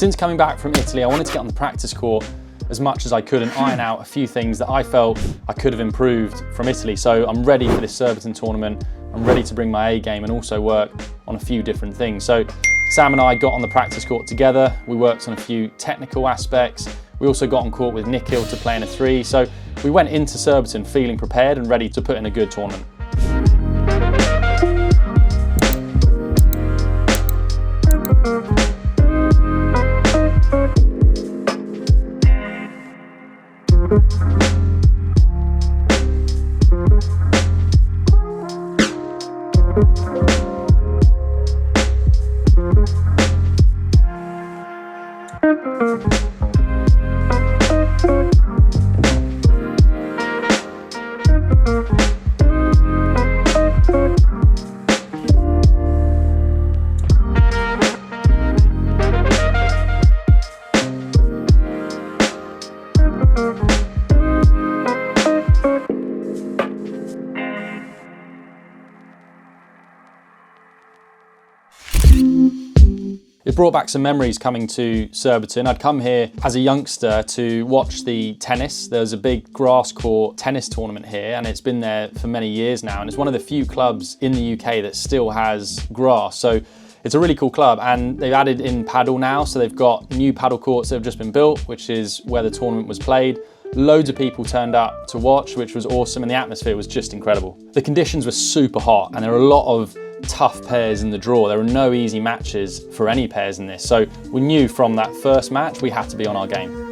Since coming back from Italy, I wanted to get on the practice court as much as I could and iron out a few things that I felt I could have improved from Italy. So I'm ready for this Surbiton tournament. I'm ready to bring my A game and also work on a few different things. So Sam and I got on the practice court together. We worked on a few technical aspects. We also got on court with Nikhil to play in a 3. So we went into Surbiton feeling prepared and ready to put in a good tournament. It brought back some memories coming to Surbiton. I'd come here as a youngster to watch the tennis. There's a big grass court tennis tournament here and it's been there for many years now, and it's one of the few clubs in the UK that still has grass. So it's a really cool club, and they've added in paddle now, so they've got new paddle courts that have just been built, which is where the tournament was played. Loads of people turned up to watch, which was awesome, and the atmosphere was just incredible. The conditions were super hot and there were a lot of tough pairs in the draw. There were no easy matches for any pairs in this, so we knew from that first match we had to be on our game.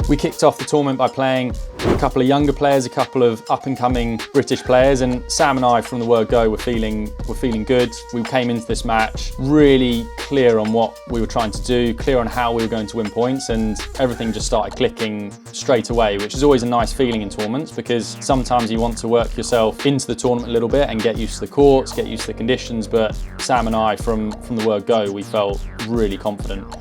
We kicked off the tournament by playing a couple of younger players, a couple of up-and-coming British players, and Sam and I from the word go were feeling good. We came into this match really clear on what we were trying to do, clear on how we were going to win points, and everything just started clicking straight away, which is always a nice feeling in tournaments, because sometimes you want to work yourself into the tournament a little bit and get used to the courts, get used to the conditions, but Sam and I from the word go, we felt really confident.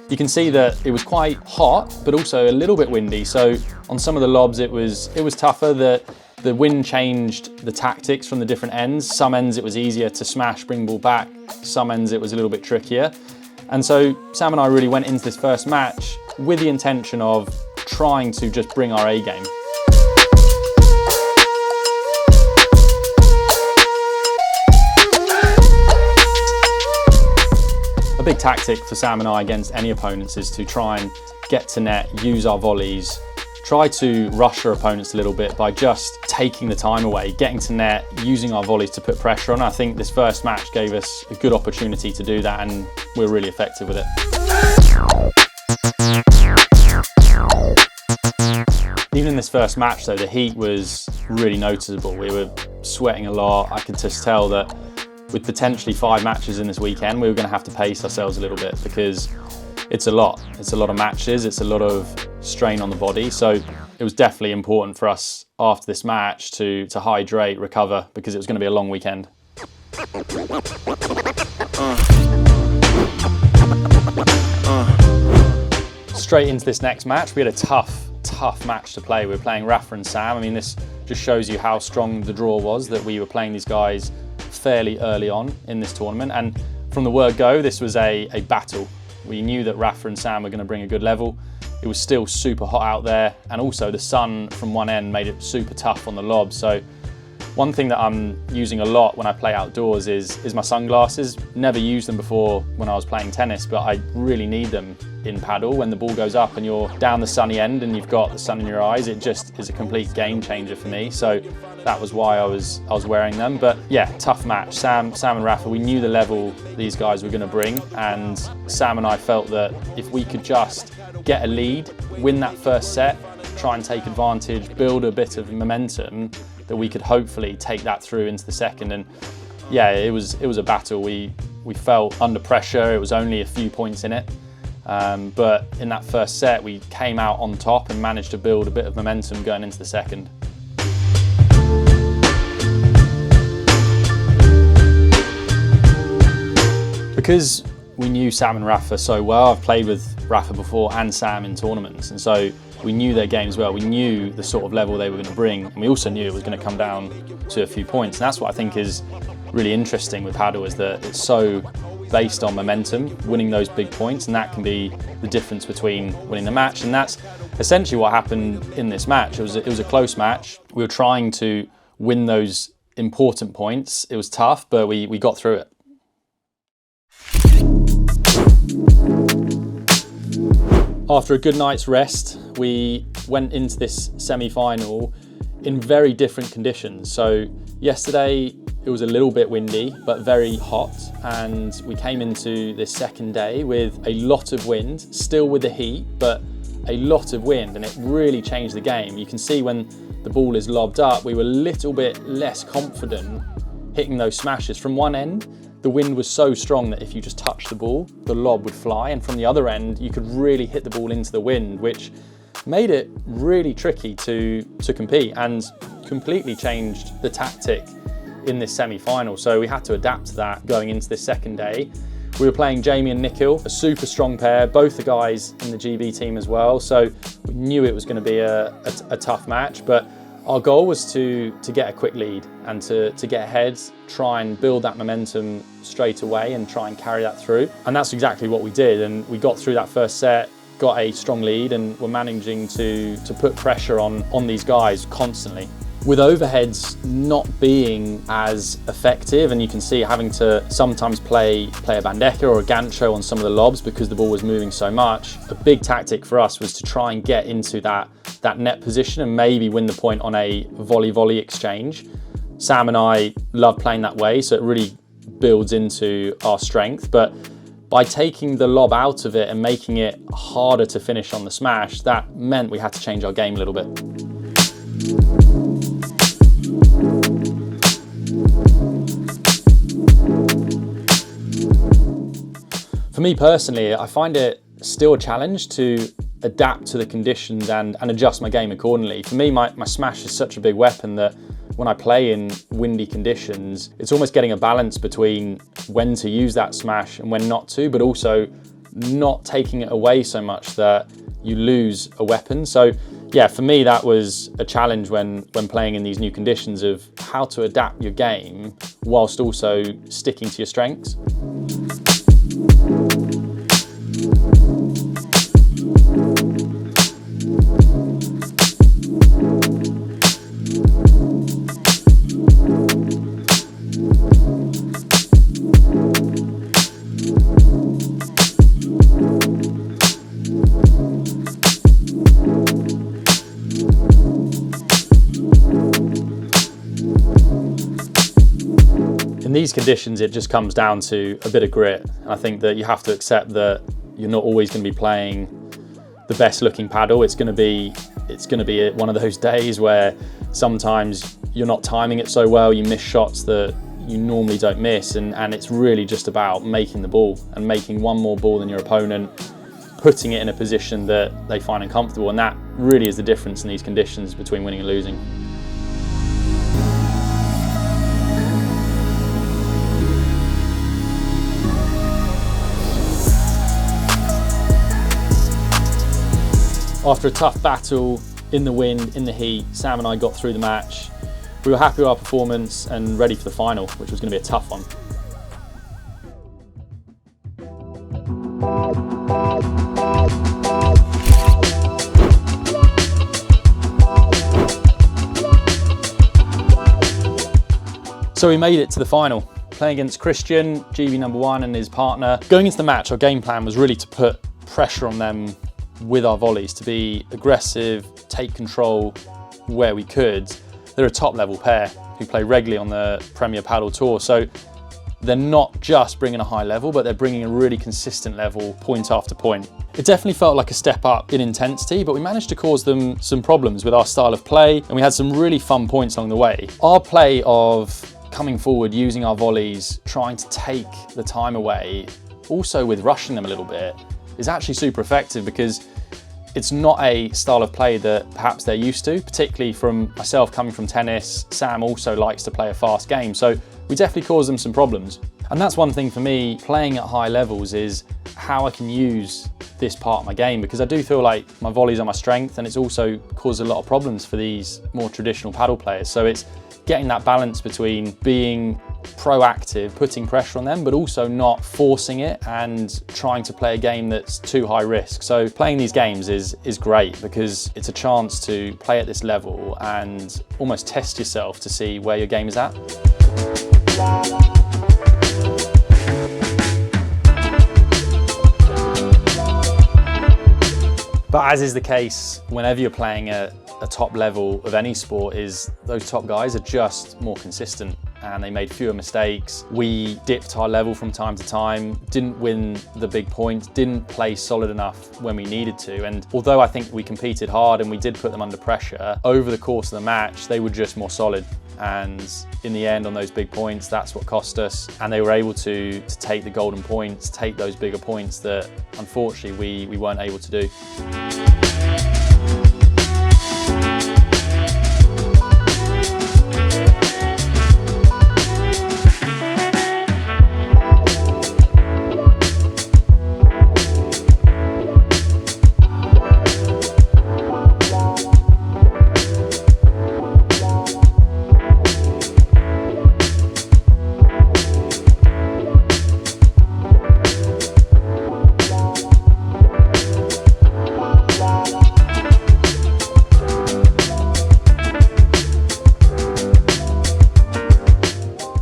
You can see that it was quite hot, but also a little bit windy. So on some of the lobs, it was tougher. The wind changed the tactics from the different ends. Some ends it was easier to smash, bring the ball back. Some ends it was a little bit trickier. And so Sam and I really went into this first match with the intention of trying to just bring our A game. A big tactic for Sam and I against any opponents is to try and get to net, use our volleys, try to rush our opponents a little bit by just taking the time away, getting to net, using our volleys to put pressure on. I think this first match gave us a good opportunity to do that, and we're really effective with it. Even in this first match though, the heat was really noticeable. We were sweating a lot. I could just tell that with potentially 5 matches in this weekend, we were going to have to pace ourselves a little bit, because it's a lot. It's a lot of matches, it's a lot of strain on the body. So it was definitely important for us after this match to hydrate, recover, because it was going to be a long weekend. Straight into this next match, we had a tough match to play. We were playing Rafa and Sam. I mean, this just shows you how strong the draw was, that we were playing these guys fairly early on in this tournament, and from the word go, this was a battle. We knew that Rafa and Sam were going to bring a good level. It was still super hot out there, and also the sun from one end made it super tough on the lob. So one thing that I'm using a lot when I play outdoors is my sunglasses. Never used them before when I was playing tennis, but I really need them in paddle. When the ball goes up and you're down the sunny end and you've got the sun in your eyes, it just is a complete game changer for me. So that was why I was wearing them. But yeah, tough match. Sam and Rafa, we knew the level these guys were going to bring, and Sam and I felt that if we could just get a lead, win that first set, try and take advantage, build a bit of momentum, that we could hopefully take that through into the second. And yeah, it was a battle. We felt under pressure. It was only a few points in it. But in that first set, we came out on top and managed to build a bit of momentum going into the second. Because we knew Sam and Rafa so well, I've played with Rafa before and Sam in tournaments, and so we knew their games well. We knew the sort of level they were going to bring, and we also knew it was going to come down to a few points. And that's what I think is really interesting with Padel, is that it's so based on momentum, winning those big points, and that can be the difference between winning the match. And that's essentially what happened in this match. It was a close match. We were trying to win those important points. It was tough, but we got through it. After a good night's rest, we went into this semi-final in very different conditions. So yesterday it was a little bit windy, but very hot. And we came into this second day with a lot of wind, still with the heat, but a lot of wind, and it really changed the game. You can see when the ball is lobbed up, we were a little bit less confident hitting those smashes. From one end, the wind was so strong that if you just touched the ball, the lob would fly. And from the other end, you could really hit the ball into the wind, which made it really tricky to compete and completely changed the tactic in this semi-final. So we had to adapt to that going into this second day. We were playing Jamie and Nikhil, a super strong pair, both the guys in the GB team as well. So we knew it was going to be a tough match, but our goal was to get a quick lead and to get ahead, try and build that momentum straight away and try and carry that through. And that's exactly what we did. And we got through that first set, got a strong lead, and we're managing to put pressure on these guys constantly. With overheads not being as effective, and you can see having to sometimes play a bandeja or a gancho on some of the lobs because the ball was moving so much, a big tactic for us was to try and get into that net position and maybe win the point on a volley exchange. Sam and I love playing that way, so it really builds into our strength. But by taking the lob out of it and making it harder to finish on the smash, that meant we had to change our game a little bit. For me personally, I find it still a challenge to adapt to the conditions and adjust my game accordingly. For me, my smash is such a big weapon that when I play in windy conditions, it's almost getting a balance between when to use that smash and when not to, but also not taking it away so much that you lose a weapon. So yeah, for me, that was a challenge when playing in these new conditions of how to adapt your game whilst also sticking to your strengths. In these conditions, it just comes down to a bit of grit. And I think that you have to accept that you're not always going to be playing the best looking paddle. It's going to be one of those days where sometimes you're not timing it so well, you miss shots that you normally don't miss, and it's really just about making the ball and making one more ball than your opponent, putting it in a position that they find uncomfortable, and that really is the difference in these conditions between winning and losing. After a tough battle in the wind, in the heat, Sam and I got through the match. We were happy with our performance and ready for the final, which was going to be a tough one. So we made it to the final, playing against Christian, GB #1 and his partner. Going into the match, our game plan was really to put pressure on them with our volleys, to be aggressive, take control where we could. They're a top level pair who play regularly on the Premier Padel Tour, so they're not just bringing a high level, but they're bringing a really consistent level point after point. It definitely felt like a step up in intensity, but we managed to cause them some problems with our style of play, and we had some really fun points along the way. Our play of coming forward, using our volleys, trying to take the time away, also with rushing them a little bit, is actually super effective because it's not a style of play that perhaps they're used to, particularly from myself coming from tennis. Sam also likes to play a fast game, so we definitely caused them some problems. And that's one thing for me, playing at high levels, is how I can use this part of my game, because I do feel like my volleys are my strength, and it's also caused a lot of problems for these more traditional paddle players. So it's getting that balance between being proactive, putting pressure on them, but also not forcing it and trying to play a game that's too high risk. So playing these games is great, because it's a chance to play at this level and almost test yourself to see where your game is at. But as is the case whenever you're playing at a top level of any sport, is those top guys are just more consistent and they made fewer mistakes. We dipped our level from time to time, didn't win the big points, didn't play solid enough when we needed to. And although I think we competed hard and we did put them under pressure, over the course of the match, they were just more solid. And in the end, on those big points, that's what cost us. And they were able to take the golden points, take those bigger points that unfortunately we weren't able to do.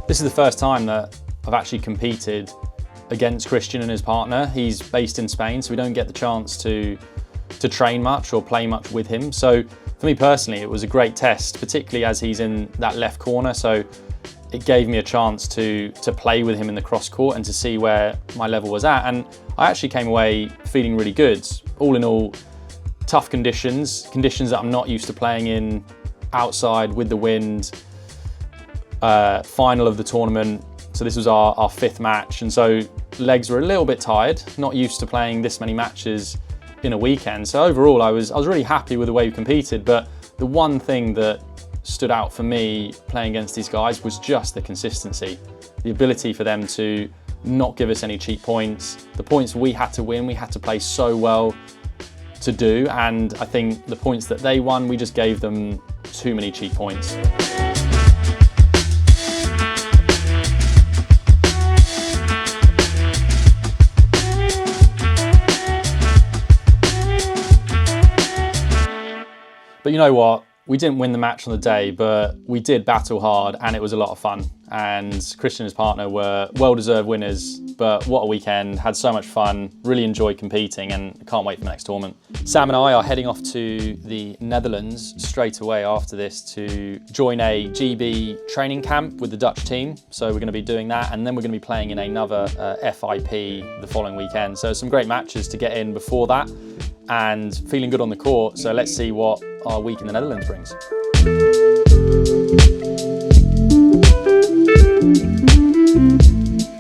This is the first time that I've actually competed against Christian and his partner. He's based in Spain, so we don't get the chance to train much or play much with him. So for me personally, it was a great test, particularly as he's in that left corner. So it gave me a chance to play with him in the cross court and to see where my level was at. And I actually came away feeling really good. All in all, tough conditions that I'm not used to playing in, outside with the wind. Final of the tournament, so this was our fifth match, and so legs were a little bit tired, not used to playing this many matches in a weekend. So overall I was really happy with the way we competed, but the one thing that stood out for me playing against these guys was just the consistency, the ability for them to not give us any cheap points. The points we had to win, we had to play so well to do, and I think the points that they won, we just gave them too many cheap points. But you know what? We didn't win the match on the day, but we did battle hard and it was a lot of fun. And Christian and his partner were well-deserved winners, but what a weekend, had so much fun, really enjoyed competing and can't wait for the next tournament. Sam and I are heading off to the Netherlands straight away after this to join a GB training camp with the Dutch team. So we're going to be doing that, and then we're going to be playing in another FIP the following weekend. So some great matches to get in before that and feeling good on the court. So let's see what our week in the Netherlands brings.